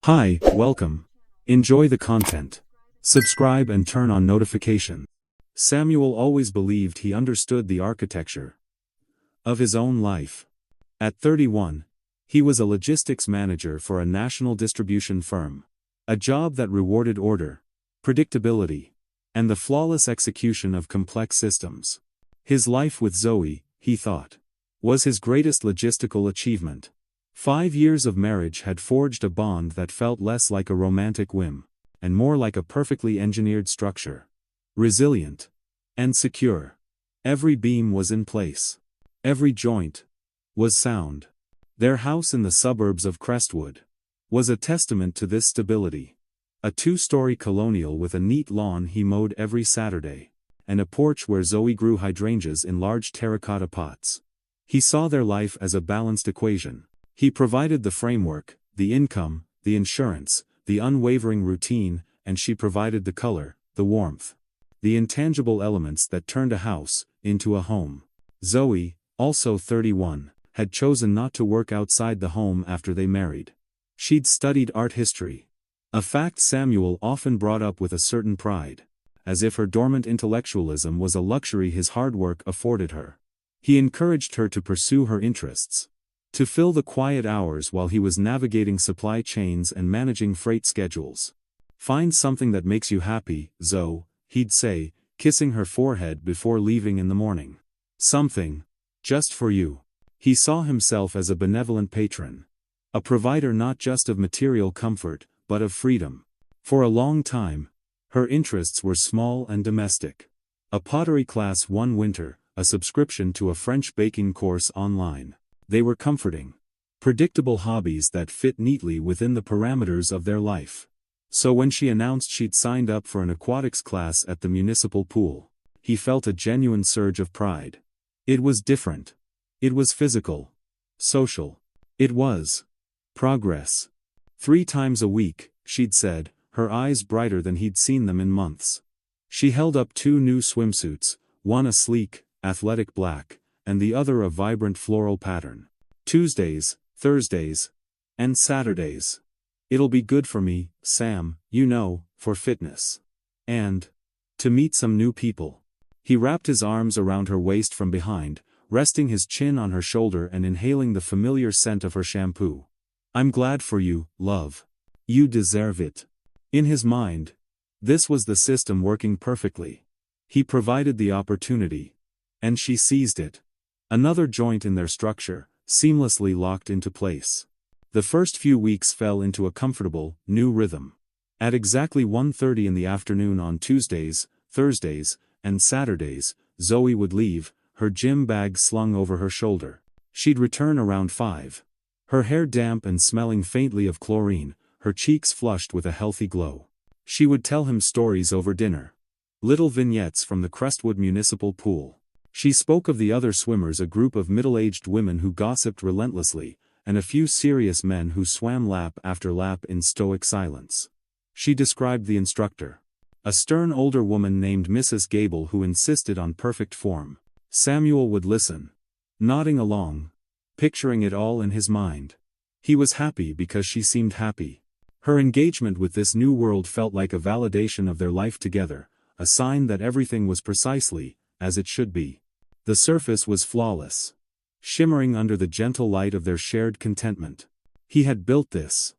Hi, welcome. Enjoy the content. Subscribe and turn on notifications. Samuel always believed he understood the architecture of his own life. At 31, he was a logistics manager for a national distribution firm. A job that rewarded order, predictability, and the flawless execution of complex systems. His life with Zoe, he thought, was his greatest logistical achievement. 5 years of marriage had forged a bond that felt less like a romantic whim, and more like a perfectly engineered structure. Resilient and secure. Every beam was in place. Every joint was sound. Their house in the suburbs of Crestwood was a testament to this stability. A 2-story colonial with a neat lawn he mowed every Saturday, and a porch where Zoe grew hydrangeas in large terracotta pots. He saw their life as a balanced equation. He provided the framework, the income, the insurance, the unwavering routine, and she provided the color, the warmth, the intangible elements that turned a house into a home. Zoe, also 31, had chosen not to work outside the home after they married. She'd studied art history, a fact Samuel often brought up with a certain pride, as if her dormant intellectualism was a luxury his hard work afforded her. He encouraged her to pursue her interests, to fill the quiet hours while he was navigating supply chains and managing freight schedules. "Find something that makes you happy, Zoe," he'd say, kissing her forehead before leaving in the morning. "Something just for you." He saw himself as a benevolent patron, a provider not just of material comfort, but of freedom. For a long time, her interests were small and domestic. A pottery class one winter, a subscription to a French baking course online. They were comforting, predictable hobbies that fit neatly within the parameters of their life. So when she announced she'd signed up for an aquatics class at the municipal pool, he felt a genuine surge of pride. It was different. It was physical. Social. It was progress. 3 times a week, she'd said, her eyes brighter than he'd seen them in months. She held up 2 new swimsuits, one a sleek, athletic black, and the other a vibrant floral pattern. "Tuesdays, Thursdays, and Saturdays. It'll be good for me, Sam, you know, for fitness. And to meet some new people." He wrapped his arms around her waist from behind, resting his chin on her shoulder and inhaling the familiar scent of her shampoo. "I'm glad for you, love. You deserve it." In his mind, this was the system working perfectly. He provided the opportunity, and she seized it. Another joint in their structure, seamlessly locked into place. The first few weeks fell into a comfortable, new rhythm. At exactly 1:30 in the afternoon on Tuesdays, Thursdays, and Saturdays, Zoe would leave, her gym bag slung over her shoulder. She'd return around 5. Her hair damp and smelling faintly of chlorine, her cheeks flushed with a healthy glow. She would tell him stories over dinner. Little vignettes from the Crestwood Municipal Pool. She spoke of the other swimmers, a group of middle-aged women who gossiped relentlessly, and a few serious men who swam lap after lap in stoic silence. She described the instructor, a stern older woman named Mrs. Gable who insisted on perfect form. Samuel would listen, nodding along, picturing it all in his mind. He was happy because she seemed happy. Her engagement with this new world felt like a validation of their life together, a sign that everything was precisely as it should be. The surface was flawless, shimmering under the gentle light of their shared contentment. He had built this,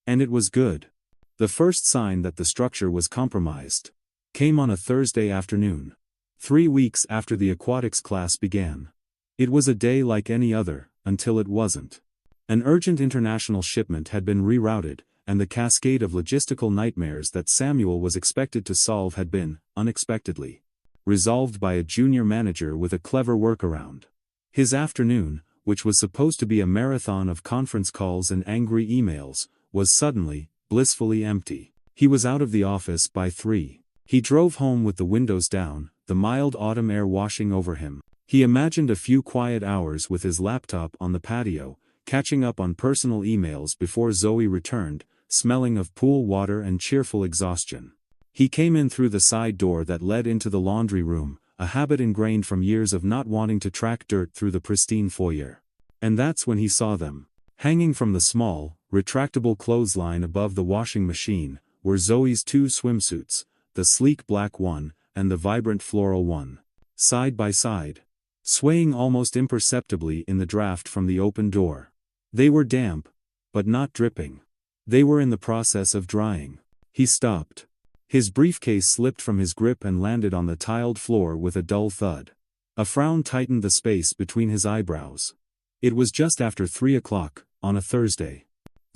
and it was good. The first sign that the structure was compromised came on a Thursday afternoon, 3 weeks after the aquatics class began. It was a day like any other, until it wasn't. An urgent international shipment had been rerouted, and the cascade of logistical nightmares that Samuel was expected to solve had been, unexpectedly, resolved by a junior manager with a clever workaround. His afternoon, which was supposed to be a marathon of conference calls and angry emails, was suddenly, blissfully empty. He was out of the office by 3. He drove home with the windows down, the mild autumn air washing over him. He imagined a few quiet hours with his laptop on the patio, catching up on personal emails before Zoe returned, smelling of pool water and cheerful exhaustion. He came in through the side door that led into the laundry room, a habit ingrained from years of not wanting to track dirt through the pristine foyer. And that's when he saw them. Hanging from the small, retractable clothesline above the washing machine, were Zoe's two swimsuits, the sleek black one, and the vibrant floral one. Side by side, swaying almost imperceptibly in the draft from the open door. They were damp, but not dripping. They were in the process of drying. He stopped. His briefcase slipped from his grip and landed on the tiled floor with a dull thud. A frown tightened the space between his eyebrows. It was just after 3 o'clock, on a Thursday.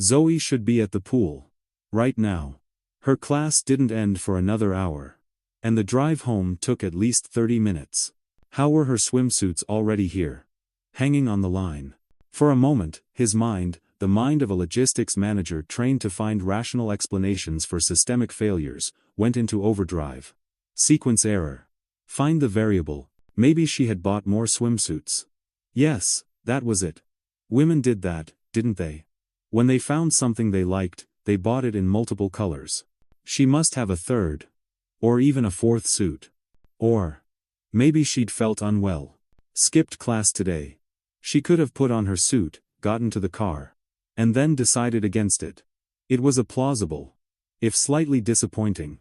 Zoe should be at the pool. Right now. Her class didn't end for another hour. And the drive home took at least 30 minutes. How were her swimsuits already here? Hanging on the line. For a moment, his mind, the mind of a logistics manager trained to find rational explanations for systemic failures, went into overdrive. Sequence error. Find the variable. Maybe she had bought more swimsuits. Yes, that was it. Women did that, didn't they? When they found something they liked, they bought it in multiple colors. She must have a third. Or even a fourth suit. Or maybe she'd felt unwell. Skipped class today. She could have put on her suit, gotten to the car. And then decided against it. It was a plausible, if slightly disappointing,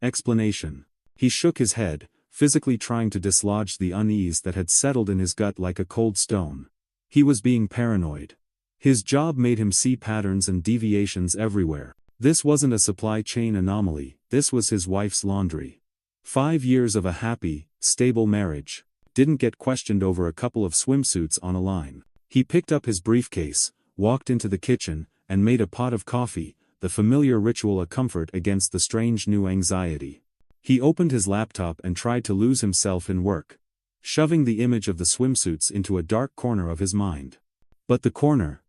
explanation. He shook his head, physically trying to dislodge the unease that had settled in his gut like a cold stone. He was being paranoid. His job made him see patterns and deviations everywhere. This wasn't a supply chain anomaly, this was his wife's laundry. 5 years of a happy, stable marriage didn't get questioned over a couple of swimsuits on a line. He picked up his briefcase, walked into the kitchen, and made a pot of coffee, the familiar ritual a comfort against the strange new anxiety. He opened his laptop and tried to lose himself in work, shoving the image of the swimsuits into a dark corner of his mind. But the corner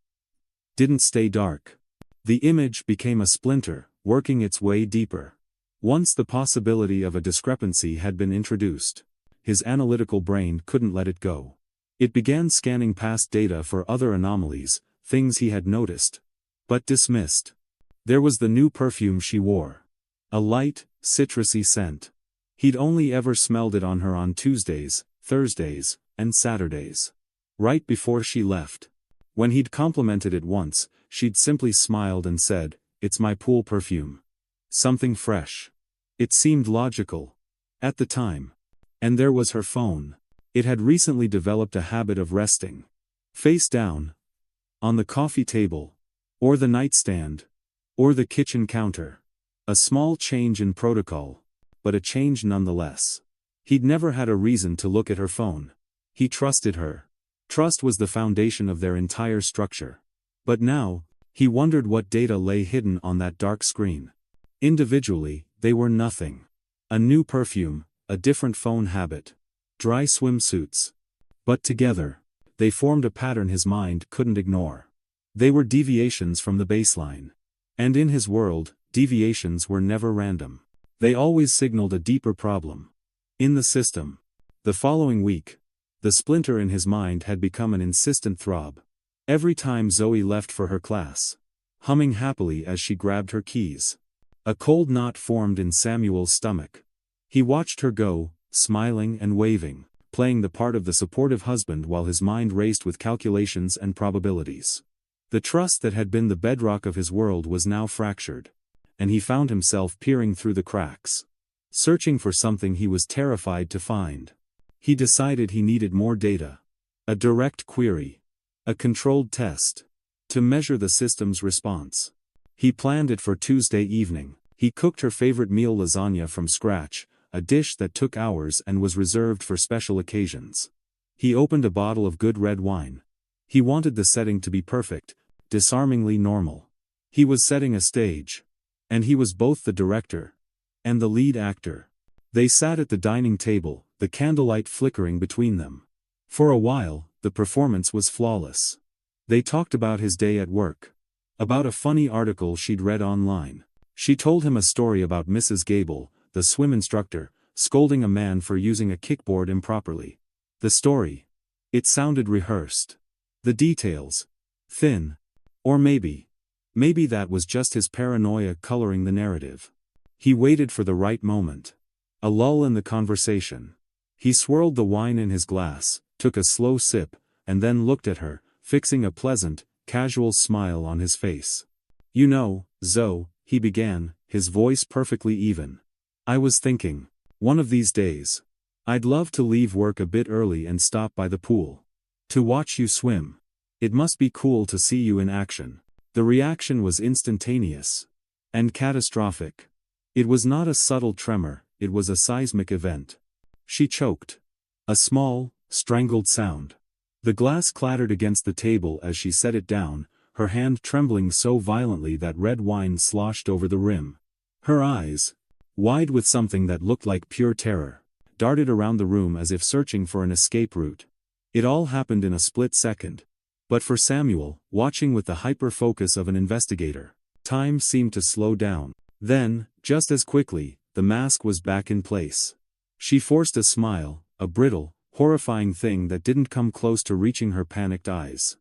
didn't stay dark. The image became a splinter, working its way deeper. Once the possibility of a discrepancy had been introduced, his analytical brain couldn't let it go. It began scanning past data for other anomalies, things he had noticed, but dismissed. There was the new perfume she wore. A light, citrusy scent. He'd only ever smelled it on her on Tuesdays, Thursdays, and Saturdays. Right before she left. When he'd complimented it once, she'd simply smiled and said, "It's my pool perfume." Something fresh. It seemed logical. At the time. And there was her phone. It had recently developed a habit of resting face down, on the coffee table, or the nightstand, or the kitchen counter. A small change in protocol, but a change nonetheless. He'd never had a reason to look at her phone. He trusted her. Trust was the foundation of their entire structure. But now, he wondered what data lay hidden on that dark screen. Individually, they were nothing. A new perfume, a different phone habit. Dry swimsuits. But together, they formed a pattern his mind couldn't ignore. They were deviations from the baseline. And in his world, deviations were never random. They always signaled a deeper problem. In the system. The following week, the splinter in his mind had become an insistent throb. Every time Zoe left for her class, humming happily as she grabbed her keys. A cold knot formed in Samuel's stomach. He watched her go, smiling and waving, playing the part of the supportive husband while his mind raced with calculations and probabilities. The trust that had been the bedrock of his world was now fractured, and he found himself peering through the cracks, searching for something he was terrified to find. He decided he needed more data. A direct query. A controlled test. To measure the system's response. He planned it for Tuesday evening. He cooked her favorite meal, lasagna from scratch, a dish that took hours and was reserved for special occasions. He opened a bottle of good red wine. He wanted the setting to be perfect, disarmingly normal. He was setting a stage. And he was both the director and the lead actor. They sat at the dining table, the candlelight flickering between them. For a while, the performance was flawless. They talked about his day at work. About a funny article she'd read online. She told him a story about Mrs. Gable, the swim instructor, scolding a man for using a kickboard improperly. The story. It sounded rehearsed. The details. Thin. Or maybe that was just his paranoia coloring the narrative. He waited for the right moment. A lull in the conversation. He swirled the wine in his glass, took a slow sip, and then looked at her, fixing a pleasant, casual smile on his face. You know, Zoe, he began, his voice perfectly even. I was thinking. One of these days. I'd love to leave work a bit early and stop by the pool. To watch you swim. It must be cool to see you in action. The reaction was instantaneous. And catastrophic. It was not a subtle tremor, it was a seismic event. She choked. A small, strangled sound. The glass clattered against the table as she set it down, her hand trembling so violently that red wine sloshed over the rim. Her eyes, wide with something that looked like pure terror, darted around the room as if searching for an escape route. It all happened in a split second. But for Samuel, watching with the hyper-focus of an investigator, time seemed to slow down. Then, just as quickly, the mask was back in place. She forced a smile, a brittle, horrifying thing that didn't come close to reaching her panicked eyes.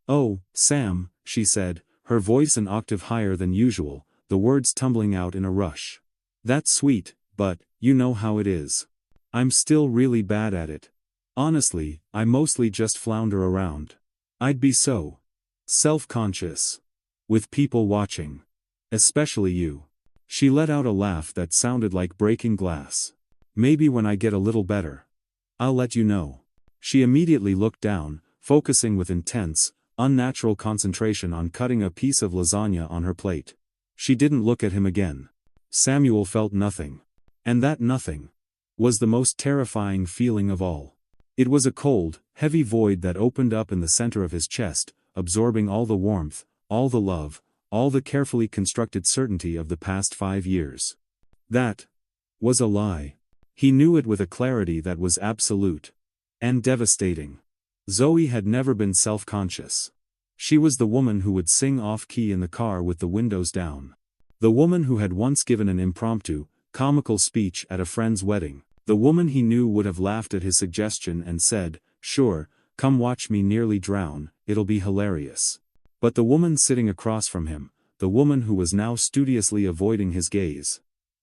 "Oh, Sam," she said, her voice an octave higher than usual, the words tumbling out in a rush. "That's sweet, but, you know how it is. I'm still really bad at it. Honestly, I mostly just flounder around. I'd be so self-conscious. With people watching. Especially you." She let out a laugh that sounded like breaking glass. "Maybe when I get a little better. I'll let you know." She immediately looked down, focusing with intense, unnatural concentration on cutting a piece of lasagna on her plate. She didn't look at him again. Samuel felt nothing. And that nothing was the most terrifying feeling of all. It was a cold, heavy void that opened up in the center of his chest, absorbing all the warmth, all the love, all the carefully constructed certainty of the past 5 years. That was a lie. He knew it with a clarity that was absolute and devastating. Zoe had never been self-conscious. She was the woman who would sing off-key in the car with the windows down. The woman who had once given an impromptu, comical speech at a friend's wedding. The woman he knew would have laughed at his suggestion and said, "Sure, come watch me nearly drown, it'll be hilarious." But the woman sitting across from him, the woman who was now studiously avoiding his gaze,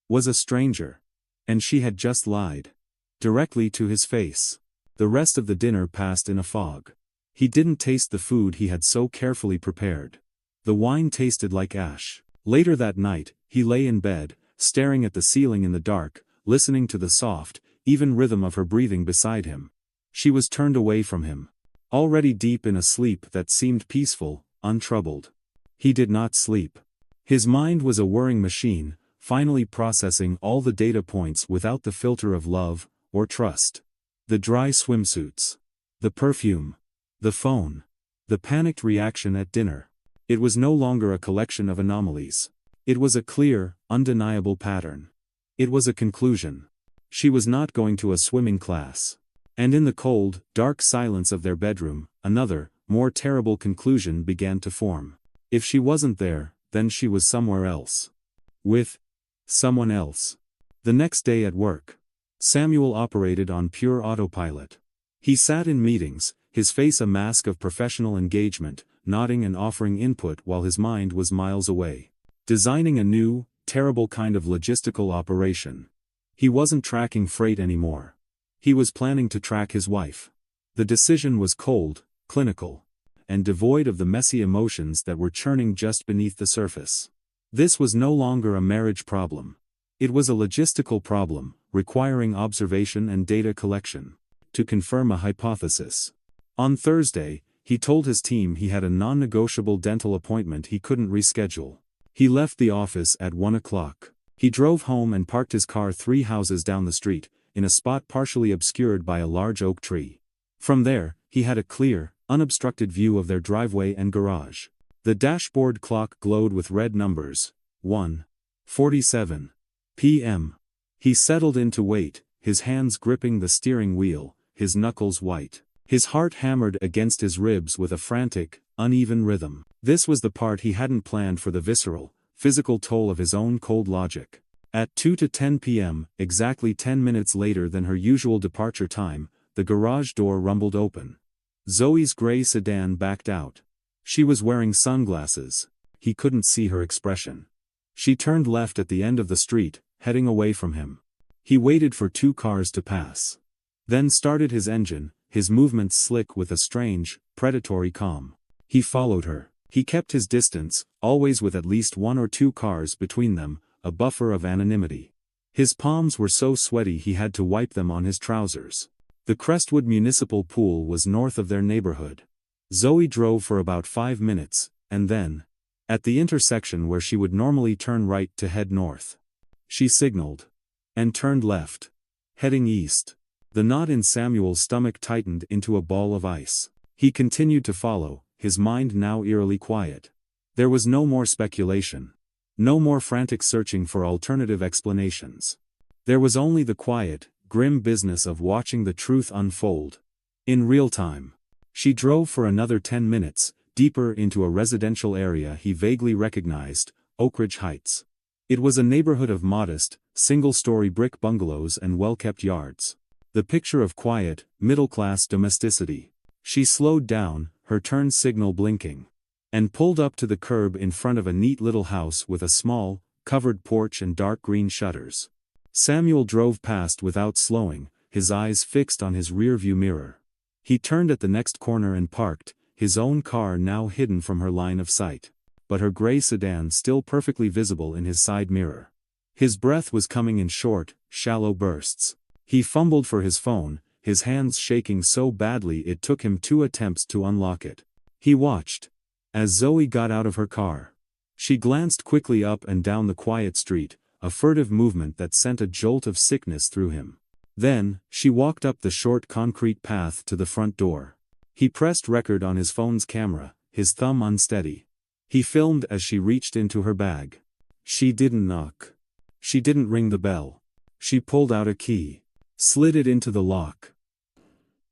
was a stranger. And she had just lied. Directly to his face. The rest of the dinner passed in a fog. He didn't taste the food he had so carefully prepared. The wine tasted like ash. Later that night, he lay in bed, staring at the ceiling in the dark, listening to the soft, even rhythm of her breathing beside him. She was turned away from him. Already deep in a sleep that seemed peaceful, untroubled. He did not sleep. His mind was a whirring machine, finally processing all the data points without the filter of love, or trust. The dry swimsuits. The perfume. The phone. The panicked reaction at dinner. It was no longer a collection of anomalies. It was a clear, undeniable pattern. It was a conclusion. She was not going to a swimming class. And in the cold, dark silence of their bedroom, another, more terrible conclusion began to form. If she wasn't there, then she was somewhere else. With someone else. The next day at work, Samuel operated on pure autopilot. He sat in meetings, his face a mask of professional engagement, nodding and offering input while his mind was miles away. Designing a new, terrible kind of logistical operation. He wasn't tracking freight anymore. He was planning to track his wife. The decision was cold, clinical, and devoid of the messy emotions that were churning just beneath the surface. This was no longer a marriage problem. It was a logistical problem, requiring observation and data collection. To confirm a hypothesis. On Thursday, he told his team he had a non-negotiable dental appointment he couldn't reschedule. He left the office at 1 o'clock. He drove home and parked his car 3 houses down the street, in a spot partially obscured by a large oak tree. From there, he had a clear, unobstructed view of their driveway and garage. The dashboard clock glowed with red numbers. 1:47 p.m. He settled in to wait, his hands gripping the steering wheel, his knuckles white. His heart hammered against his ribs with a frantic, uneven rhythm. This was the part he hadn't planned for, the visceral, physical toll of his own cold logic. At 2 to 10 p.m., exactly 10 minutes later than her usual departure time, the garage door rumbled open. Zoe's gray sedan backed out. She was wearing sunglasses. He couldn't see her expression. She turned left at the end of the street, heading away from him. He waited for 2 cars to pass. Then started his engine, his movements slick with a strange, predatory calm. He followed her. He kept his distance, always with at least one or two cars between them, a buffer of anonymity. His palms were so sweaty he had to wipe them on his trousers. The Crestwood Municipal Pool was north of their neighborhood. Zoe drove for about 5 minutes, and then, at the intersection where she would normally turn right to head north, she signaled and turned left, heading east. The knot in Samuel's stomach tightened into a ball of ice. He continued to follow, his mind now eerily quiet. There was no more speculation. No more frantic searching for alternative explanations. There was only the quiet, grim business of watching the truth unfold. In real time. She drove for another 10 minutes, deeper into a residential area he vaguely recognized, Oak Ridge Heights. It was a neighborhood of modest, single-story brick bungalows and well-kept yards. The picture of quiet, middle-class domesticity. She slowed down, her turn signal blinking, and pulled up to the curb in front of a neat little house with a small, covered porch and dark green shutters. Samuel drove past without slowing, his eyes fixed on his rearview mirror. He turned at the next corner and parked, his own car now hidden from her line of sight, but her gray sedan still perfectly visible in his side mirror. His breath was coming in short, shallow bursts. He fumbled for his phone, his hands shaking so badly it took him 2 attempts to unlock it. He watched as Zoe got out of her car. She glanced quickly up and down the quiet street, a furtive movement that sent a jolt of sickness through him. Then, she walked up the short concrete path to the front door. He pressed record on his phone's camera, his thumb unsteady. He filmed as she reached into her bag. She didn't knock. She didn't ring the bell. She pulled out a key, slid it into the lock,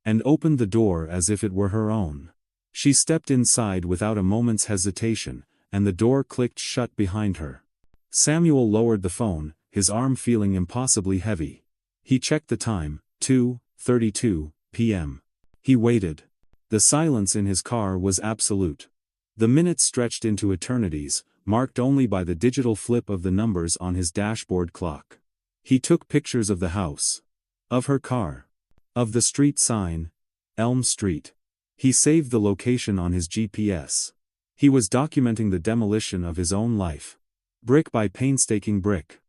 and opened the door as if it were her own. She stepped inside without a moment's hesitation, and the door clicked shut behind her. Samuel lowered the phone, his arm feeling impossibly heavy. He checked the time, 2:32 p.m. He waited. The silence in his car was absolute. The minutes stretched into eternities, marked only by the digital flip of the numbers on his dashboard clock. He took pictures of the house, of her car, of the street sign, Elm Street. He saved the location on his GPS. He was documenting the demolition of his own life. Brick by painstaking brick.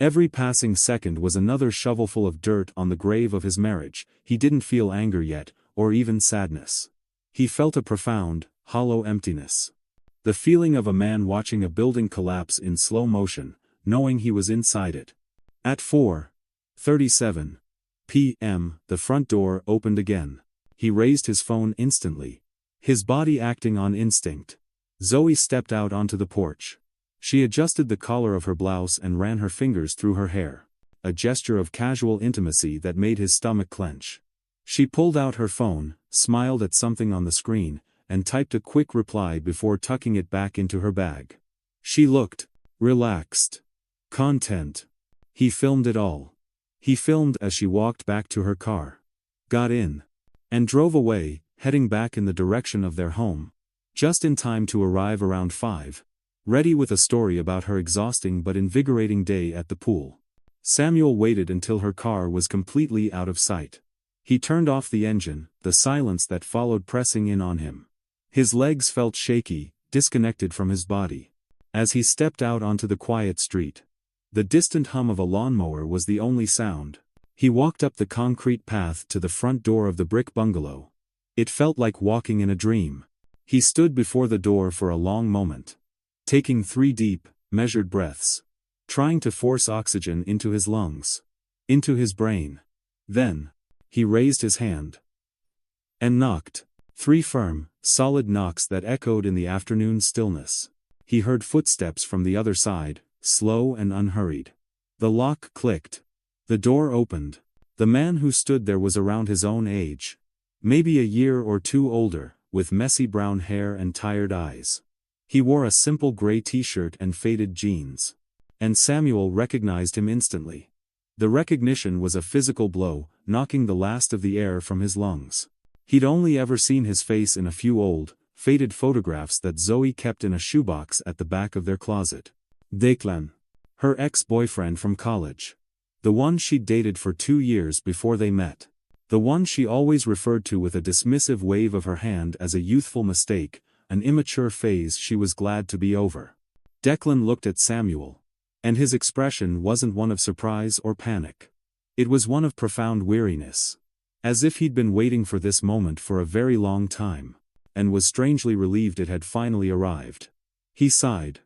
Every passing second was another shovelful of dirt on the grave of his marriage. He didn't feel anger yet, or even sadness. He felt a profound, hollow emptiness. The feeling of a man watching a building collapse in slow motion, knowing he was inside it. At 4:37 p.m., the front door opened again. He raised his phone instantly, his body acting on instinct. Zoe stepped out onto the porch. She adjusted the collar of her blouse and ran her fingers through her hair, a gesture of casual intimacy that made his stomach clench. She pulled out her phone, smiled at something on the screen, and typed a quick reply before tucking it back into her bag. She looked relaxed. Content. He filmed it all. He filmed as she walked back to her car, got in, and drove away, heading back in the direction of their home. Just in time to arrive around 5. Ready with a story about her exhausting but invigorating day at the pool. Samuel waited until her car was completely out of sight. He turned off the engine, the silence that followed pressing in on him. His legs felt shaky, disconnected from his body. As he stepped out onto the quiet street, the distant hum of a lawnmower was the only sound. He walked up the concrete path to the front door of the brick bungalow. It felt like walking in a dream. He stood before the door for a long moment, taking 3 deep, measured breaths, trying to force oxygen into his lungs, into his brain. Then, he raised his hand and knocked. 3 firm, solid knocks that echoed in the afternoon stillness. He heard footsteps from the other side, slow and unhurried. The lock clicked. The door opened. The man who stood there was around his own age, maybe a year or 2 older, with messy brown hair and tired eyes. He wore a simple gray t-shirt and faded jeans. And Samuel recognized him instantly. The recognition was a physical blow, knocking the last of the air from his lungs. He'd only ever seen his face in a few old, faded photographs that Zoe kept in a shoebox at the back of their closet. Declan. Her ex-boyfriend from college. The one she'd dated for 2 years before they met. The one she always referred to with a dismissive wave of her hand as a youthful mistake, an immature phase she was glad to be over. Declan looked at Samuel. And his expression wasn't one of surprise or panic. It was one of profound weariness. As if he'd been waiting for this moment for a very long time. And was strangely relieved it had finally arrived. He sighed.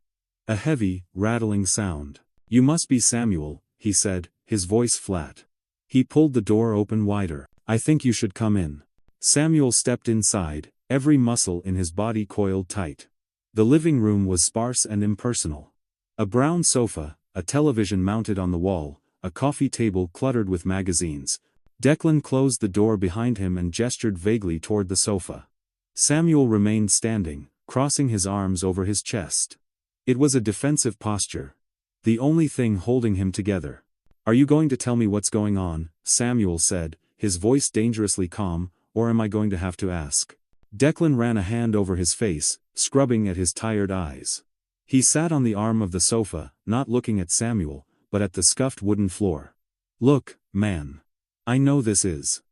A heavy, rattling sound. "You must be Samuel," he said, his voice flat. He pulled the door open wider. "I think you should come in." Samuel stepped inside, every muscle in his body coiled tight. The living room was sparse and impersonal. A brown sofa, a television mounted on the wall, a coffee table cluttered with magazines. Declan closed the door behind him and gestured vaguely toward the sofa. Samuel remained standing, crossing his arms over his chest. It was a defensive posture. The only thing holding him together. "Are you going to tell me what's going on?" Samuel said, his voice dangerously calm, "or am I going to have to ask?" Declan ran a hand over his face, scrubbing at his tired eyes. He sat on the arm of the sofa, not looking at Samuel, but at the scuffed wooden floor. "Look, man. I know this is.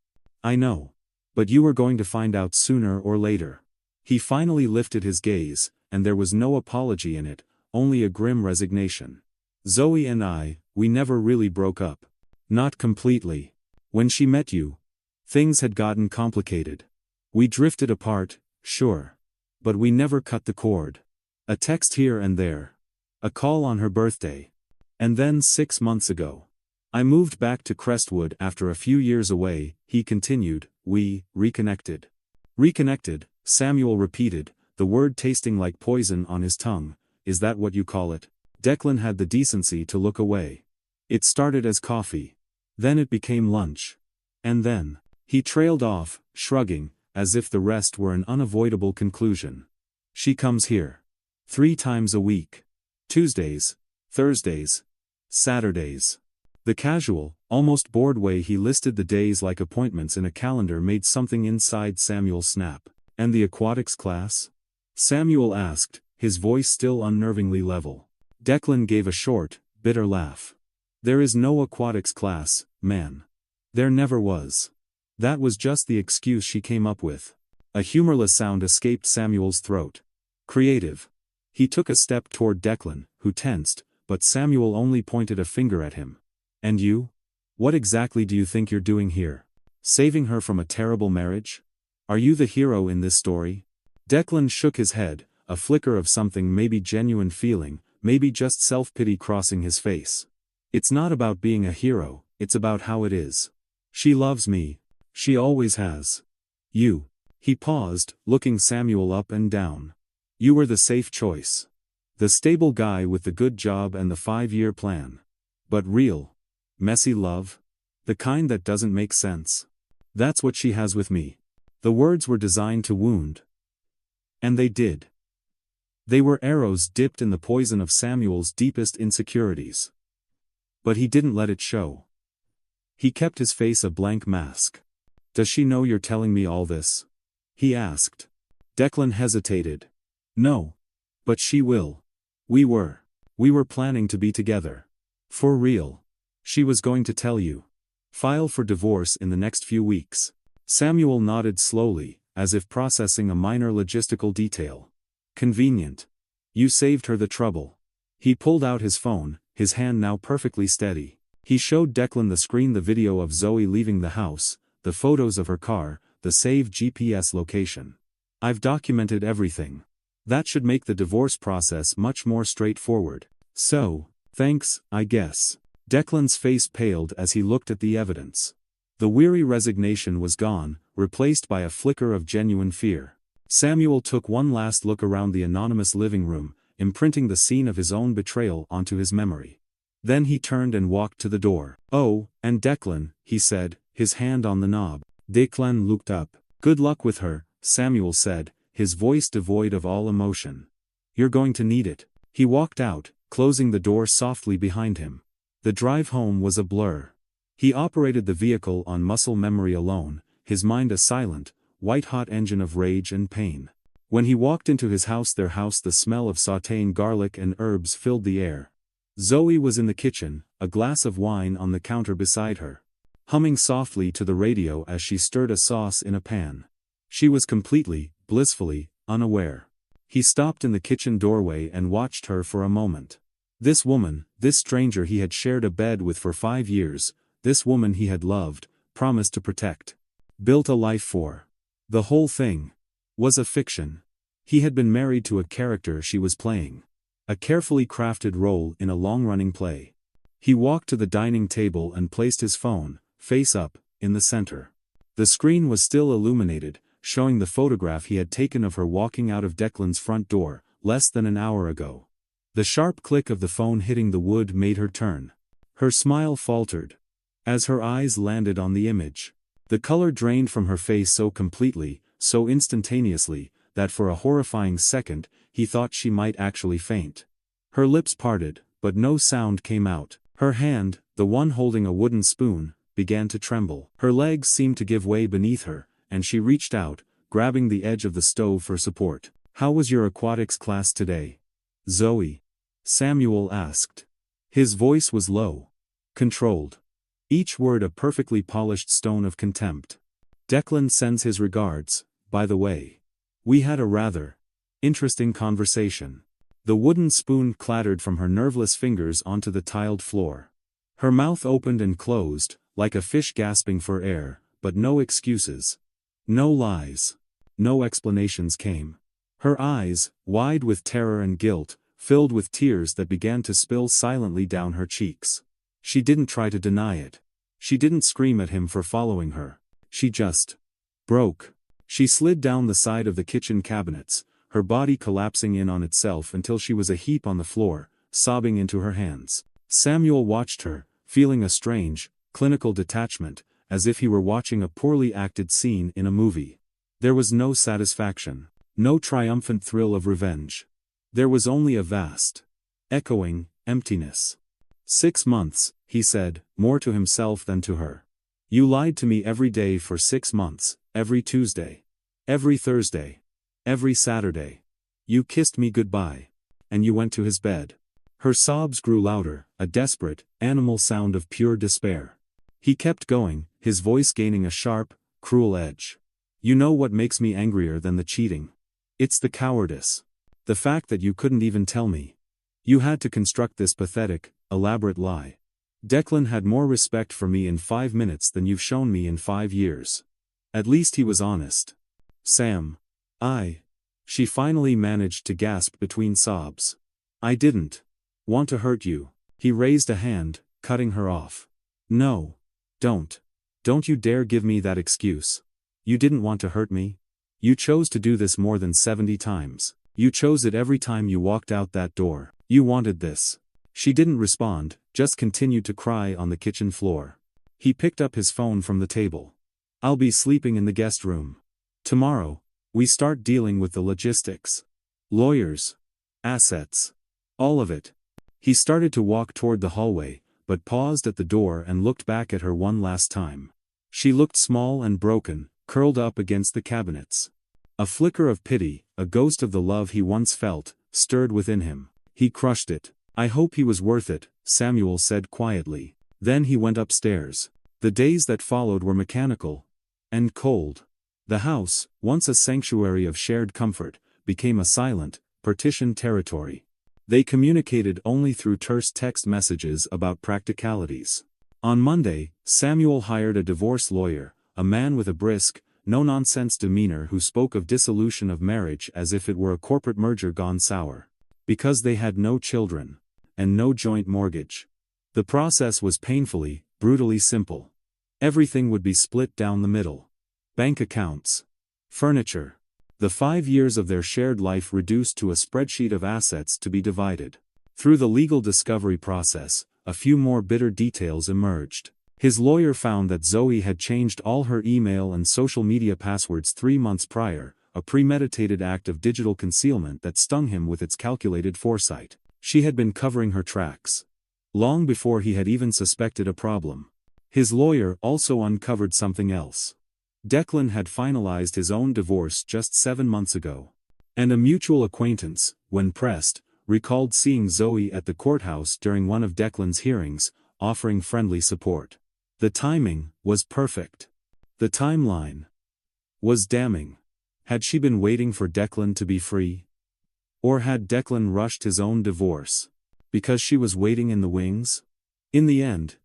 I know. But you were going to find out sooner or later." He finally lifted his gaze, and there was no apology in it, only a grim resignation. "Zoe and I, we never really broke up. Not completely. When she met you, things had gotten complicated. We drifted apart, sure. But we never cut the cord. A text here and there. A call on her birthday. And then 6 months ago. I moved back to Crestwood after a few years away," he continued. "We reconnected." "Reconnected," Samuel repeated, the word tasting like poison on his tongue. "Is that what you call it?" Declan had the decency to look away. "It started as coffee. Then it became lunch. And then..." He trailed off, shrugging, as if the rest were an unavoidable conclusion. "She comes here. 3 times a week. Tuesdays, Thursdays, Saturdays." The casual, almost bored way he listed the days like appointments in a calendar made something inside Samuel snap. "And the aquatics class?" Samuel asked, his voice still unnervingly level. Declan gave a short, bitter laugh. "There is no aquatics class, man. There never was. That was just the excuse she came up with." A humorless sound escaped Samuel's throat. "Creative." He took a step toward Declan, who tensed, but Samuel only pointed a finger at him. "And you? What exactly do you think you're doing here? Saving her from a terrible marriage? Are you the hero in this story?" Declan shook his head, a flicker of something, maybe genuine feeling, maybe just self-pity crossing his face. "It's not about being a hero, it's about how it is. She loves me. She always has. You." He paused, looking Samuel up and down. "You were the safe choice. The stable guy with the good job and the 5-year plan. But real, messy love? The kind that doesn't make sense? That's what she has with me." The words were designed to wound. And they did. They were arrows dipped in the poison of Samuel's deepest insecurities. But he didn't let it show. He kept his face a blank mask. "Does she know you're telling me all this?" he asked. Declan hesitated. "No. But she will. We were planning to be together. For real. She was going to tell you. File for divorce in the next few weeks." Samuel nodded slowly, as if processing a minor logistical detail. "Convenient. You saved her the trouble." He pulled out his phone, his hand now perfectly steady. He showed Declan the video of Zoe leaving the house, the photos of her car, the saved GPS location. "I've documented everything. That should make the divorce process much more straightforward. So, thanks, I guess." Declan's face paled as he looked at the evidence. The weary resignation was gone, replaced by a flicker of genuine fear. Samuel took one last look around the anonymous living room, imprinting the scene of his own betrayal onto his memory. Then he turned and walked to the door. "Oh, and Declan," he said, his hand on the knob. Declan looked up. "Good luck with her," Samuel said, his voice devoid of all emotion. "You're going to need it." He walked out, closing the door softly behind him. The drive home was a blur. He operated the vehicle on muscle memory alone, his mind a silent, white-hot engine of rage and pain. When he walked into his house, the smell of sautéing garlic and herbs filled the air. Zoe was in the kitchen, a glass of wine on the counter beside her, humming softly to the radio as she stirred a sauce in a pan. She was completely, blissfully, unaware. He stopped in the kitchen doorway and watched her for a moment. This woman, this stranger he had shared a bed with for 5 years, this woman he had loved, promised to protect, built a life for. The whole thing was a fiction. He had been married to a character she was playing. A carefully crafted role in a long-running play. He walked to the dining table and placed his phone, face up, in the center. The screen was still illuminated, showing the photograph he had taken of her walking out of Declan's front door, less than an hour ago. The sharp click of the phone hitting the wood made her turn. Her smile faltered as her eyes landed on the image. The color drained from her face so completely, so instantaneously, that for a horrifying second, he thought she might actually faint. Her lips parted, but no sound came out. Her hand, the one holding a wooden spoon, began to tremble. Her legs seemed to give way beneath her, and she reached out, grabbing the edge of the stove for support. "How was your aquatics class today, Zoe?" Samuel asked. His voice was low, controlled. Each word a perfectly polished stone of contempt. "Declan sends his regards, by the way. We had a rather interesting conversation." The wooden spoon clattered from her nerveless fingers onto the tiled floor. Her mouth opened and closed, like a fish gasping for air, but no excuses. No lies. No explanations came. Her eyes, wide with terror and guilt, filled with tears that began to spill silently down her cheeks. She didn't try to deny it. She didn't scream at him for following her. She just broke. She slid down the side of the kitchen cabinets, her body collapsing in on itself until she was a heap on the floor, sobbing into her hands. Samuel watched her, feeling a strange, clinical detachment, as if he were watching a poorly acted scene in a movie. There was no satisfaction, no triumphant thrill of revenge. There was only a vast, echoing emptiness. 6 months, he said, more to himself than to her. "You lied to me every day for 6 months, every Tuesday, every Thursday, every Saturday. You kissed me goodbye. And you went to his bed." Her sobs grew louder, a desperate, animal sound of pure despair. He kept going, his voice gaining a sharp, cruel edge. "You know what makes me angrier than the cheating? It's the cowardice. The fact that you couldn't even tell me. You had to construct this pathetic, elaborate lie. Declan had more respect for me in 5 minutes than you've shown me in 5 years. At least he was honest. Sam. She finally managed to gasp between sobs. "I didn't want to hurt you." He raised a hand, cutting her off. "No. Don't. Don't you dare give me that excuse. You didn't want to hurt me. You chose to do this more than 70 times. You chose it every time you walked out that door. You wanted this." She didn't respond, just continued to cry on the kitchen floor. He picked up his phone from the table. "I'll be sleeping in the guest room. Tomorrow, we start dealing with the logistics. Lawyers. Assets. All of it." He started to walk toward the hallway, but paused at the door and looked back at her one last time. She looked small and broken, curled up against the cabinets. A flicker of pity, a ghost of the love he once felt, stirred within him. He crushed it. "I hope he was worth it," Samuel said quietly. Then he went upstairs. The days that followed were mechanical and cold. The house, once a sanctuary of shared comfort, became a silent, partitioned territory. They communicated only through terse text messages about practicalities. On Monday, Samuel hired a divorce lawyer, a man with a brisk, no-nonsense demeanor who spoke of dissolution of marriage as if it were a corporate merger gone sour. Because they had no children. And no joint mortgage. The process was painfully, brutally simple. Everything would be split down the middle. Bank accounts. Furniture. The 5 years of their shared life reduced to a spreadsheet of assets to be divided. Through the legal discovery process, a few more bitter details emerged. His lawyer found that Zoe had changed all her email and social media passwords 3 months prior, a premeditated act of digital concealment that stung him with its calculated foresight. She had been covering her tracks. Long before he had even suspected a problem. His lawyer also uncovered something else. Declan had finalized his own divorce just 7 months ago. And a mutual acquaintance, when pressed, recalled seeing Zoe at the courthouse during one of Declan's hearings, offering friendly support. The timing was perfect. The timeline was damning. Had she been waiting for Declan to be free? Or had Declan rushed his own divorce? Because she was waiting in the wings? In the end,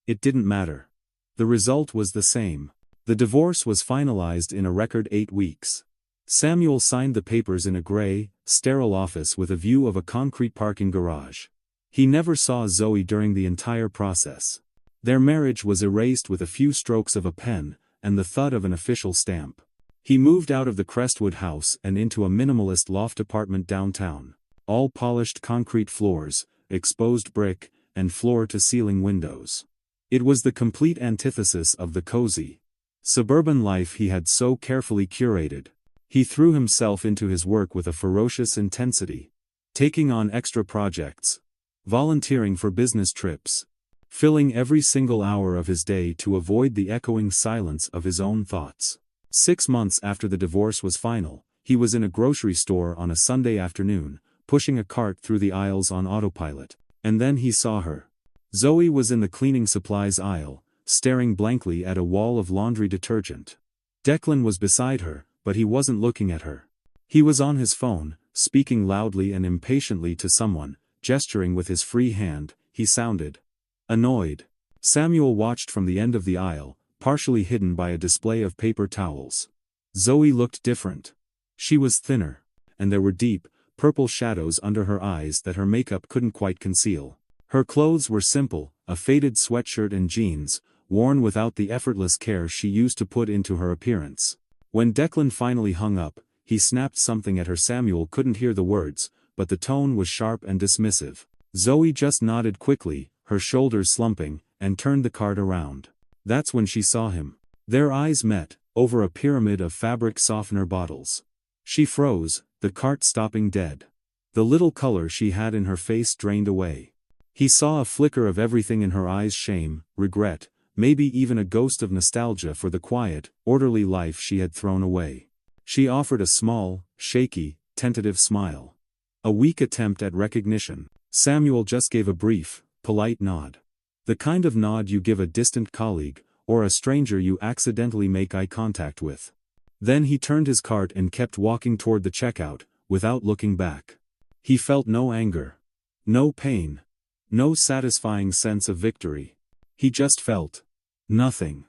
it didn't matter. The result was the same. The divorce was finalized in a record 8 weeks. Samuel signed the papers in a gray, sterile office with a view of a concrete parking garage. He never saw Zoe during the entire process. Their marriage was erased with a few strokes of a pen, and the thud of an official stamp. He moved out of the Crestwood house and into a minimalist loft apartment downtown. All polished concrete floors, exposed brick, and floor-to-ceiling windows. It was the complete antithesis of the cozy, suburban life he had so carefully curated. He threw himself into his work with a ferocious intensity, taking on extra projects, volunteering for business trips, filling every single hour of his day to avoid the echoing silence of his own thoughts. 6 months after the divorce was final, he was in a grocery store on a Sunday afternoon, pushing a cart through the aisles on autopilot. And then he saw her. Zoe was in the cleaning supplies aisle, staring blankly at a wall of laundry detergent. Declan was beside her, but he wasn't looking at her. He was on his phone, speaking loudly and impatiently to someone, gesturing with his free hand. He sounded annoyed. Samuel watched from the end of the aisle, partially hidden by a display of paper towels. Zoe looked different. She was thinner, and there were deep, purple shadows under her eyes that her makeup couldn't quite conceal. Her clothes were simple, a faded sweatshirt and jeans, worn without the effortless care she used to put into her appearance. When Declan finally hung up, he snapped something at her. Samuel couldn't hear the words, but the tone was sharp and dismissive. Zoe just nodded quickly, her shoulders slumping, and turned the cart around. That's when she saw him. Their eyes met, over a pyramid of fabric softener bottles. She froze, the cart stopping dead. The little color she had in her face drained away. He saw a flicker of everything in her eyes: shame, regret, maybe even a ghost of nostalgia for the quiet, orderly life she had thrown away. She offered a small, shaky, tentative smile. A weak attempt at recognition. Samuel just gave a brief, polite nod. The kind of nod you give a distant colleague, or a stranger you accidentally make eye contact with. Then he turned his cart and kept walking toward the checkout, without looking back. He felt no anger. No pain. No satisfying sense of victory. He just felt nothing.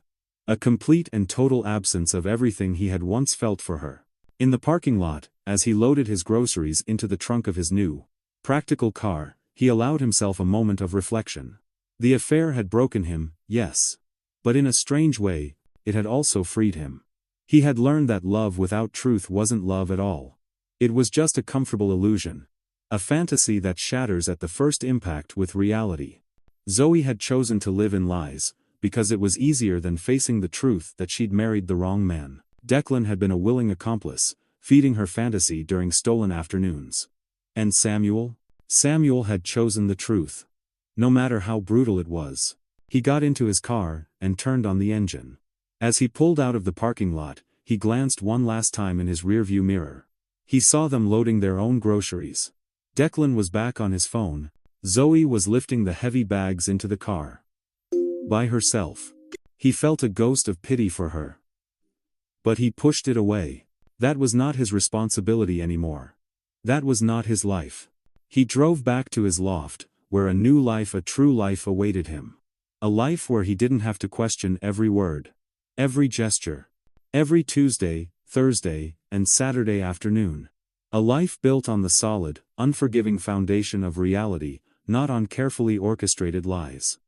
A complete and total absence of everything he had once felt for her. In the parking lot, as he loaded his groceries into the trunk of his new, practical car, he allowed himself a moment of reflection. The affair had broken him, yes. But in a strange way, it had also freed him. He had learned that love without truth wasn't love at all. It was just a comfortable illusion. A fantasy that shatters at the first impact with reality. Zoe had chosen to live in lies, because it was easier than facing the truth that she'd married the wrong man. Declan had been a willing accomplice, feeding her fantasy during stolen afternoons. And Samuel? Samuel had chosen the truth. No matter how brutal it was. He got into his car, and turned on the engine. As he pulled out of the parking lot, he glanced one last time in his rearview mirror. He saw them loading their own groceries. Declan was back on his phone. Zoe was lifting the heavy bags into the car. By herself. He felt a ghost of pity for her. But he pushed it away. That was not his responsibility anymore. That was not his life. He drove back to his loft, where a new life, a true life, awaited him. A life where he didn't have to question every word, every gesture, every Tuesday, Thursday, and Saturday afternoon. A life built on the solid, unforgiving foundation of reality, not on carefully orchestrated lies.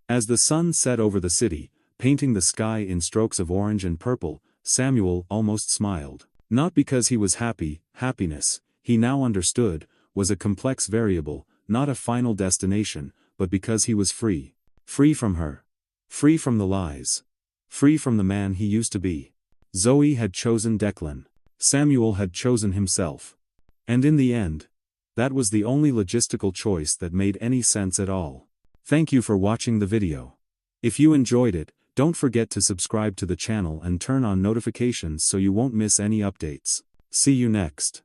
As the sun set over the city, painting the sky in strokes of orange and purple, Samuel almost smiled. Not because he was happy. Happiness, he now understood, was a complex variable, not a final destination, but because he was free. Free from her. Free from the lies. Free from the man he used to be. Zoe had chosen Declan. Samuel had chosen himself. And in the end, that was the only logistical choice that made any sense at all. Thank you for watching the video. If you enjoyed it, don't forget to subscribe to the channel and turn on notifications so you won't miss any updates. See you next.